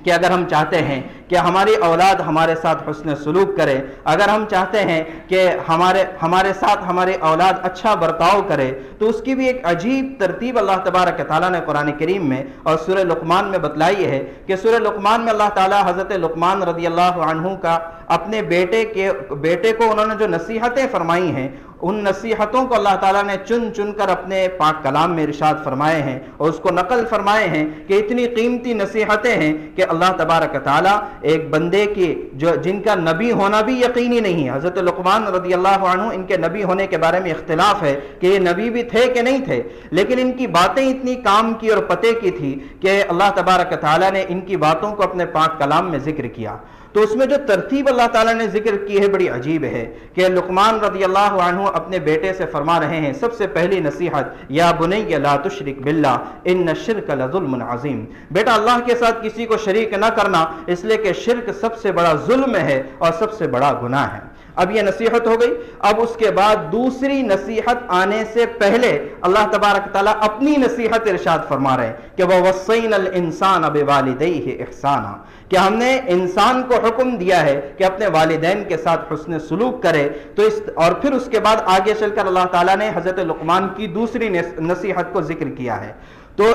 کہ اگر ہم چاہتے ہیں کہ ہماری اولاد ہمارے ساتھ حسن سلوک کرے، اگر ہم چاہتے ہیں کہ ہمارے ساتھ ہماری اولاد اچھا برتاؤ کرے، تو اس کی بھی ایک عجیب ترتیب اللہ تبارک تعالیٰ نے قرآن کریم میں اور سورہ لقمان میں بتلائی ہے کہ سورہ لقمان میں اللہ تعالیٰ حضرت لقمان رضی اللہ عنہ کا اپنے بیٹے کو انہوں نے جو نصیحتیں فرمائی ہیں، ان نصیحتوں کو اللہ تعالیٰ نے چن چن کر اپنے پاک کلام میں ارشاد فرمائے ہیں اور اس کو نقل فرمائے ہیں کہ اتنی قیمتی نصیحتیں ہیں کہ اللہ تبارک تعالیٰ ایک بندے کی جن کا نبی ہونا بھی یقینی نہیں ہے، حضرت لقمان رضی اللہ عنہ ان کے نبی ہونے کے بارے میں اختلاف ہے کہ یہ نبی بھی تھے کہ نہیں تھے، لیکن ان کی باتیں اتنی کام کی اور پتے کی تھی کہ اللہ تبارک تعالیٰ نے ان کی باتوں کو اپنے پاک کلام میں ذکر کیا۔ تو اس میں جو ترتیب اللہ تعالیٰ نے ذکر کی ہے بڑی عجیب ہے کہ لقمان رضی اللہ عنہ اپنے بیٹے سے فرما رہے ہیں، سب سے پہلی نصیحت، یا بنی لا تشرک باللہ ان الشرک لظلم عظیم، بیٹا اللہ کے ساتھ کسی کو شریک نہ کرنا، اس لیے کہ شرک سب سے بڑا ظلم ہے اور سب سے بڑا گناہ ہے۔ اب یہ نصیحت ہو گئی، اب اس کے بعد دوسری نصیحت آنے سے پہلے اللہ تبارک تعالیٰ اپنی نصیحت ارشاد فرما رہے ہیں کہ وَوَصَّيْنَا الْإِنسَانَ بِوَالِدَيْهِ إِحْسَانًا، کہ ہم نے انسان کو حکم دیا ہے کہ اپنے والدین کے ساتھ حسن سلوک کرے۔ تو اور پھر اس کے بعد آگے چل کر اللہ تعالیٰ نے حضرت لقمان کی دوسری نصیحت کو ذکر کیا ہے۔ تو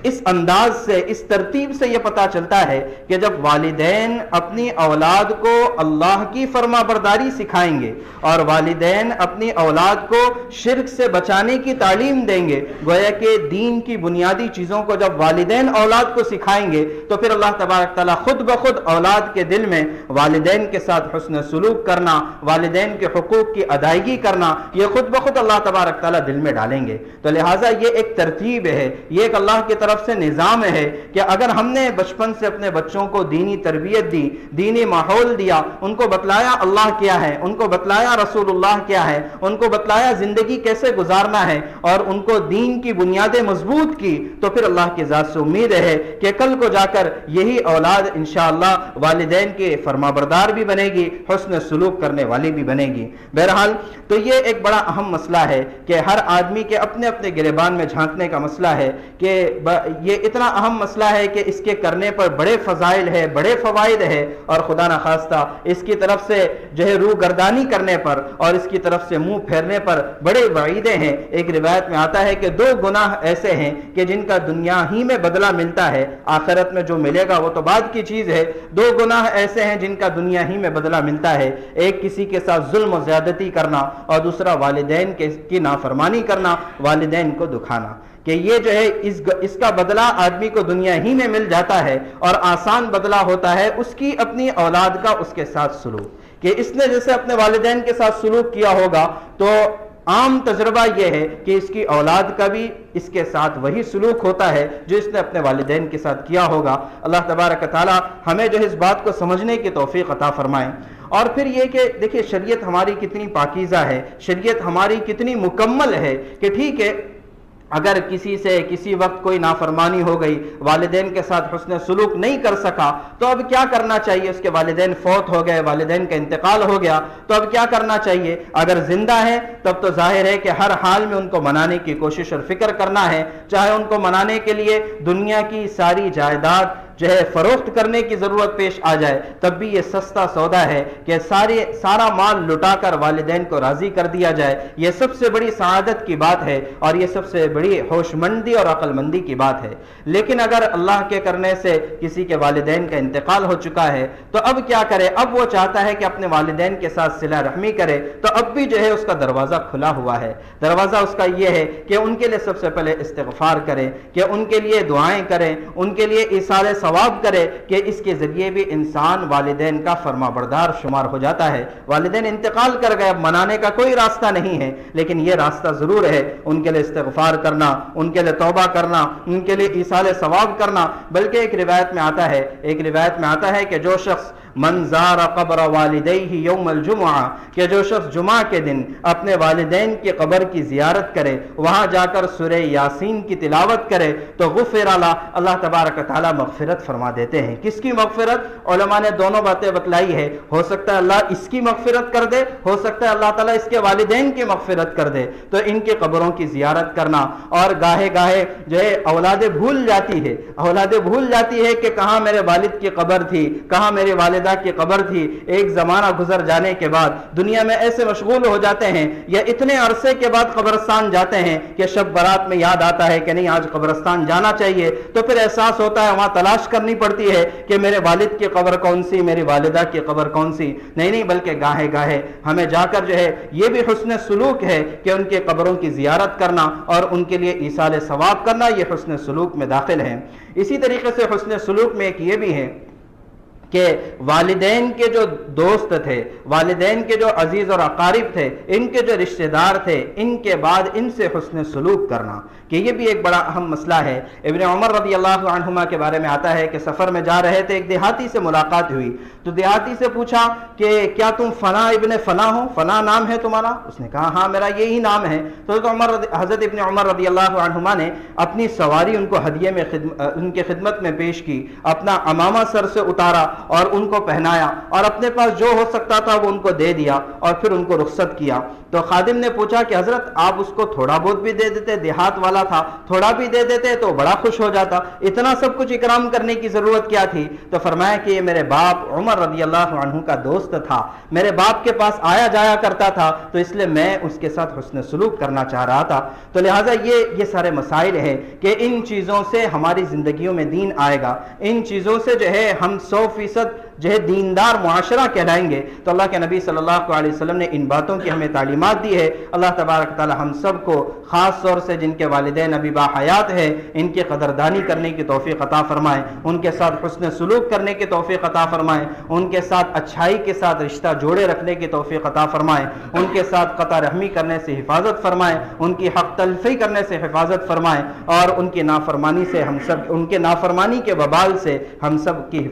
اس انداز سے، اس ترتیب سے یہ پتا چلتا ہے کہ جب والدین اپنی اولاد کو اللہ کی فرما برداری سکھائیں گے اور والدین اپنی اولاد کو شرک سے بچانے کی تعلیم دیں گے، گویا کہ دین کی بنیادی چیزوں کو جب والدین اولاد کو سکھائیں گے تو پھر اللہ تبارک تعالیٰ خود بخود اولاد کے دل میں والدین کے ساتھ حسن سلوک کرنا، والدین کے حقوق کی ادائیگی کرنا، یہ خود بخود اللہ تبارک تعالیٰ دل میں ڈالیں گے۔ تو لہٰذا یہ ایک ترتیب ہے، یہ ایک اللہ کی طرف سے نظام ہے کہ اگر ہم نے بچپن سے اپنے بچوں کو دینی تربیت دی، دینی ماحول دیا، ان کو بتلایا اللہ کیا ہے، ان کو بتلایا رسول اللہ کیا ہے، ان کو بتلایا زندگی کیسے گزارنا ہے، اور ان کو دین کی بنیادیں مضبوط کی، تو پھر اللہ کی ذات سے امید ہے کہ کل کو جا کر یہی اولاد انشاءاللہ والدین کے فرمانبردار بھی بنے گی، حسن سلوک کرنے والی بھی بنے گی۔ بہرحال تو یہ ایک بڑا اہم مسئلہ ہے کہ ہر آدمی کے اپنے اپنے گریبان میں جھانکنے کا مسئلہ ہے کہ یہ اتنا اہم مسئلہ ہے کہ اس کے کرنے پر بڑے فضائل ہے، بڑے فوائد ہے، اور خدا نخواستہ اس کی طرف سے جو ہے روح گردانی کرنے پر اور اس کی طرف سے منہ پھیرنے پر بڑے وعیدیں ہیں۔ ایک روایت میں آتا ہے کہ 2 گناہ ایسے ہیں کہ جن کا دنیا ہی میں بدلہ ملتا ہے، آخرت میں جو ملے گا وہ تو بعد کی چیز ہے۔ 2 گناہ ایسے ہیں جن کا دنیا ہی میں بدلہ ملتا ہے، ایک کسی کے ساتھ ظلم و زیادتی کرنا، اور دوسرا والدین کی نافرمانی کرنا، والدین کو دکھانا، کہ یہ جو ہے اس کا بدلہ آدمی کو دنیا ہی میں مل جاتا ہے، اور آسان بدلہ ہوتا ہے اس کی اپنی اولاد کا اس کے ساتھ سلوک، کہ اس نے جیسے اپنے والدین کے ساتھ سلوک کیا ہوگا تو عام تجربہ یہ ہے کہ اس کی اولاد کا بھی اس کے ساتھ وہی سلوک ہوتا ہے جو اس نے اپنے والدین کے ساتھ کیا ہوگا۔ اللہ تبارک تعالیٰ ہمیں جو ہے اس بات کو سمجھنے کی توفیق عطا فرمائے۔ اور پھر یہ کہ دیکھیے شریعت ہماری کتنی پاکیزہ ہے، شریعت ہماری کتنی مکمل ہے کہ ٹھیک ہے اگر کسی سے کسی وقت کوئی نافرمانی ہو گئی، والدین کے ساتھ حسن سلوک نہیں کر سکا، تو اب کیا کرنا چاہیے؟ اس کے والدین فوت ہو گئے، والدین کا انتقال ہو گیا، تو اب کیا کرنا چاہیے؟ اگر زندہ ہے تب تو ظاہر ہے کہ ہر حال میں ان کو منانے کی کوشش اور فکر کرنا ہے، چاہے ان کو منانے کے لیے دنیا کی ساری جائیداد جو ہے فروخت کرنے کی ضرورت پیش آ جائے، تب بھی یہ سستا سودا ہے کہ سارا مال لٹا کر والدین کو راضی کر دیا جائے۔ یہ سب سے بڑی سعادت کی بات ہے اور یہ سب سے بڑی ہوش مندی اور عقل مندی کی بات ہے۔ لیکن اگر اللہ کے کرنے سے کسی کے والدین کا انتقال ہو چکا ہے تو اب کیا کرے؟ اب وہ چاہتا ہے کہ اپنے والدین کے ساتھ صلہ رحمی کرے، تو اب بھی جو ہے اس کا دروازہ کھلا ہوا ہے۔ دروازہ اس کا یہ ہے کہ ان کے لیے سب سے پہلے استغفار کریں، کہ ان کے لیے دعائیں کریں، ان کے لیے ایصال ثواب کرے، کہ اس کے ذریعے بھی انسان والدین کا فرما بردار شمار ہو جاتا ہے۔ والدین انتقال کر گئے، اب منانے کا کوئی راستہ نہیں ہے، لیکن یہ راستہ ضرور ہے ان کے لیے استغفار کرنا، ان کے لیے توبہ کرنا، ان کے لیے ایصال ثواب کرنا۔ بلکہ ایک روایت میں آتا ہے کہ جو شخص من زار قبر والدیہ یوم الجمعہ، کہ جو شخص جمعہ کے دن اپنے والدین کی قبر کی زیارت کرے، وہاں جا کر سورہ یاسین کی تلاوت کرے، تو غفر له، اللہ تبارک تعالیٰ مغفرت فرما دیتے ہیں۔ کس کی مغفرت؟ علماء نے دونوں باتیں بتلائی ہے، ہو سکتا ہے اللہ اس کی مغفرت کر دے، ہو سکتا ہے اللہ تعالیٰ اس کے والدین کی مغفرت کر دے۔ تو ان کے قبروں کی زیارت کرنا، اور گاہے گاہے جو ہے اولادیں بھول جاتی ہے کہ کہاں میرے والد کی قبر تھی، کہاں میری والدہ کی قبر تھی۔ ایک زمانہ گزر جانے کے بعد دنیا میں ایسے مشغول ہو جاتے ہیں یا اتنے عرصے کے بعد قبرستان جاتے ہیں کہ شب برات میں یاد آتا ہے کہ نہیں آج قبرستان جانا چاہیے، تو پھر احساس ہوتا ہے وہاں تلاش کرنی پڑتی ہے کہ میرے والد کی قبر کون سی، میری والدہ کی قبر کون سی۔ نہیں بلکہ گاہے گاہے ہمیں جا کر جو ہے یہ بھی حسن سلوک ہے کہ ان کے قبروں کی زیارت کرنا اور ان کے لیے ایصال ثواب کرنا، یہ حسن سلوک میں داخل ہے۔ اسی طریقے سے حسن سلوک میں ایک یہ بھی ہے کہ والدین کے جو دوست تھے، والدین کے جو عزیز اور اقارب تھے، ان کے جو رشتہ دار تھے، ان کے بعد ان سے حسن سلوک کرنا، کہ یہ بھی ایک بڑا اہم مسئلہ ہے۔ ابن عمر رضی اللہ عنہما کے بارے میں آتا ہے کہ سفر میں جا رہے تھے، ایک دیہاتی سے ملاقات ہوئی، تو دیہاتی سے پوچھا کہ کیا تم فلاں ابن فلاں ہو، فلاں نام ہے تمہارا؟ اس نے کہا ہاں میرا یہی نام ہے۔ تو حضرت ابن عمر رضی اللہ عنہما نے اپنی سواری ان کو ہدیے میں ان کے خدمت میں پیش کی، اپنا عمامہ سر سے اتارا اور ان کو پہنایا، اور اپنے پاس جو ہو سکتا تھا وہ ان کو دے دیا، اور پھر ان کو رخصت کیا۔ تو خادم نے پوچھا کہ حضرت آپ اس کو تھوڑا بہت بھی دے دیتے، دیہات والا تھا، تھوڑا بھی دے دیتے تو بڑا خوش ہو جاتا، اتنا سب کچھ اکرام کرنے کی ضرورت کیا تھی؟ تو فرمایا کہ یہ میرے باپ عمر رضی اللہ عنہ کا دوست تھا، میرے باپ کے پاس آیا جایا کرتا تھا، تو اس لیے میں اس کے ساتھ حسن سلوک کرنا چاہ رہا تھا۔ تو لہٰذا یہ سارے مسائل ہیں کہ ان چیزوں سے ہماری زندگیوں میں دین آئے گا، ان چیزوں سے جو ہے ہم 100% جو ہے دیندار معاشرہ کہلائیں گے۔ تو اللہ کے نبی صلی اللہ علیہ وسلم نے ان باتوں کی ہمیں تعلیمات دی ہے۔ اللہ تبارک تعالی ہم سب کو خاص طور سے جن کے والدین ابھی باحیات ہیں ان کی قدردانی کرنے کی توفیق عطا فرمائے، ان کے ساتھ حسن سلوک کرنے کی توفیق عطا فرمائے، ان کے ساتھ اچھائی کے ساتھ رشتہ جوڑے رکھنے کی توفیق عطا فرمائے، ان کے ساتھ قطع رحمی کرنے سے حفاظت فرمائے، ان کی حق تلفی کرنے سے حفاظت فرمائے، اور ان کی نافرمانی سے ہم سب، ان کے نافرمانی کے وبال سے ہم سب کی